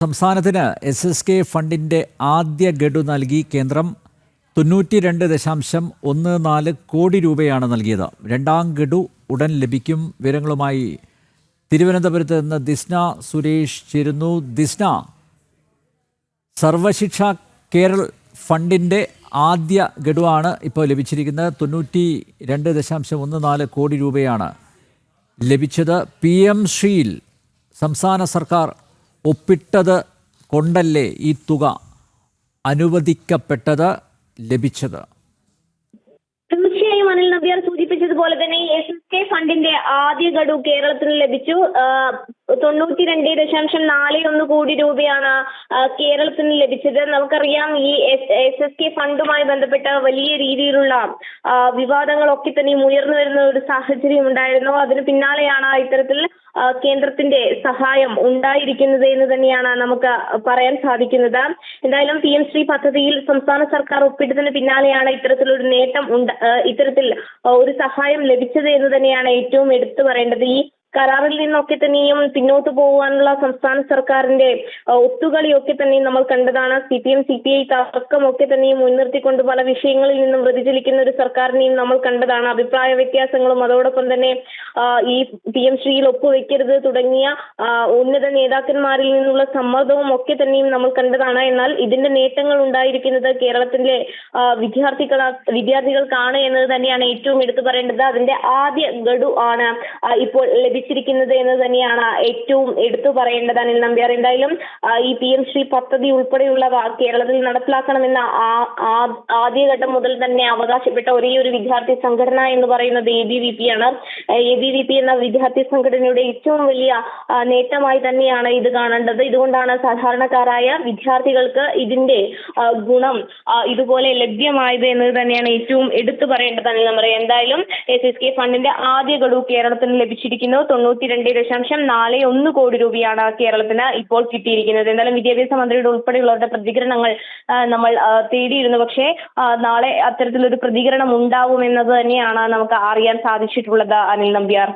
സംസ്ഥാനത്തിന് SSK ഫണ്ടിന്റെ ആദ്യ ഗഡു നൽകി കേന്ദ്രം 92.14 കോടി രൂപയാണ് നൽകിയത്. രണ്ടാം ഗഡു ഉടൻ ലഭിക്കും. വിവരങ്ങളുമായി തിരുവനന്തപുരത്ത് നിന്ന് ദിസ്ന സുരേഷ് ചേരുന്നു. ദിസ്ന, സർവശിക്ഷ കേരൾ ഫണ്ടിന്റെ ആദ്യ ഗഡുവാണ് ഇപ്പോൾ ലഭിച്ചിരിക്കുന്നത്. 92.14 കോടി രൂപയാണ് ലഭിച്ചത്. PM ശ്രീയിൽ സംസ്ഥാന സർക്കാർ ഒപ്പിട്ടത് കൊണ്ടല്ലേ ഈ തുക അനുവദിക്കപ്പെട്ടത്, ലഭിച്ചത്? തീർച്ചയായും അനിൽ നമ്പ്യാർ സൂചിപ്പിച്ചതുപോലെ തന്നെ SSK ഫണ്ടിന്റെ ആദ്യ ഗഡു കേരളത്തിന് ലഭിച്ചു. 92.41 കോടി രൂപയാണ് കേരളത്തിന് ലഭിച്ചത്. നമുക്കറിയാം, ഈ SSK ഫണ്ടുമായി ബന്ധപ്പെട്ട വലിയ രീതിയിലുള്ള വിവാദങ്ങളൊക്കെ തന്നെ ഉയർന്നു വരുന്ന ഒരു സാഹചര്യം ഉണ്ടായിരുന്നു. അതിന് പിന്നാലെയാണ് ഇത്തരത്തിൽ കേന്ദ്രത്തിന്റെ സഹായം ഉണ്ടായിരിക്കുന്നത് എന്ന് തന്നെയാണ് നമുക്ക് പറയാൻ സാധിക്കുന്നത്. എന്തായാലും PM ശ്രീ പദ്ധതിയിൽ സംസ്ഥാന സർക്കാർ ഒപ്പിട്ടതിന് പിന്നാലെയാണ് ഇത്തരത്തിലൊരു നേട്ടം ഇത്തരത്തിൽ ഒരു സഹായം ലഭിച്ചത് എന്ന് തന്നെയാണ് ഏറ്റവും എടുത്തു പറയേണ്ടത്. ഈ കരാറിൽ നിന്നൊക്കെ തന്നെയും പിന്നോട്ട് പോകാനുള്ള സംസ്ഥാന സർക്കാരിന്റെ ഒത്തുകളിയൊക്കെ തന്നെയും നമ്മൾ കണ്ടതാണ്. CPM CPI തർക്കമൊക്കെ തന്നെയും മുൻനിർത്തിക്കൊണ്ട് പല വിഷയങ്ങളിൽ നിന്നും വ്യതിചലിക്കുന്ന ഒരു സർക്കാരിനെയും നമ്മൾ കണ്ടതാണ്. അഭിപ്രായ വ്യത്യാസങ്ങളും അതോടൊപ്പം തന്നെ ഈ PM ശ്രീയിൽ ഒപ്പുവെക്കരുത് തുടങ്ങിയ ഉന്നത നേതാക്കന്മാരിൽ നിന്നുള്ള സമ്മർദ്ദവും ഒക്കെ തന്നെയും നമ്മൾ കണ്ടതാണ്. എന്നാൽ ഇതിന്റെ നേട്ടങ്ങൾ ഉണ്ടായിരിക്കുന്നത് കേരളത്തിലെ വിദ്യാർത്ഥികൾക്കാണ് എന്നത് തന്നെയാണ് ഏറ്റവും എടുത്തു പറയേണ്ടത്. അതിന്റെ ആദ്യ ഗഡു ആണ് ഇപ്പോൾ ലഭിച്ചിരിക്കുന്നത് എന്ന് തന്നെയാണ് ഏറ്റവും എടുത്തു പറയേണ്ടത് അനിൽ നമ്പ്യാർ. എന്തായാലും ഈ PM ശ്രീ പദ്ധതി ഉൾപ്പെടെയുള്ളവ കേരളത്തിൽ നടപ്പിലാക്കണമെന്ന ആദ്യഘട്ടം മുതൽ തന്നെ അവകാശപ്പെട്ട ഒരേ ഒരു വിദ്യാർത്ഥി സംഘടന എന്ന് പറയുന്നത് ABVP ആണ്. ABVP എന്ന വിദ്യാർത്ഥി സംഘടനയുടെ ഏറ്റവും വലിയ നേട്ടമായി തന്നെയാണ് ഇത് കാണേണ്ടത്. ഇതുകൊണ്ടാണ് സാധാരണക്കാരായ വിദ്യാർത്ഥികൾക്ക് ഇതിന്റെ ഗുണം ഇതുപോലെ ലഭ്യമായത് എന്നത് തന്നെയാണ് ഏറ്റവും എടുത്തു പറയേണ്ടത് അനിൽ നമ്പ്യാർ. എന്തായാലും SSK ഫണ്ടിന്റെ ആദ്യ ഗഡു കേരളത്തിന് ലഭിച്ചിരിക്കുന്നു. 92.41 കോടി രൂപയാണ് കേരളത്തിന് ഇപ്പോൾ കിട്ടിയിരിക്കുന്നത്. എന്തായാലും വിദ്യാഭ്യാസ മന്ത്രിയുടെ ഉൾപ്പെടെയുള്ളവരുടെ പ്രതികരണങ്ങൾ നമ്മൾ തേടിയിരുന്നു. പക്ഷേ നാളെ അത്തരത്തിലൊരു പ്രതികരണം ഉണ്ടാവുമെന്നത് തന്നെയാണ് നമുക്ക് അറിയാൻ സാധിച്ചിട്ടുള്ളത് അനിൽ നമ്പ്യാർ.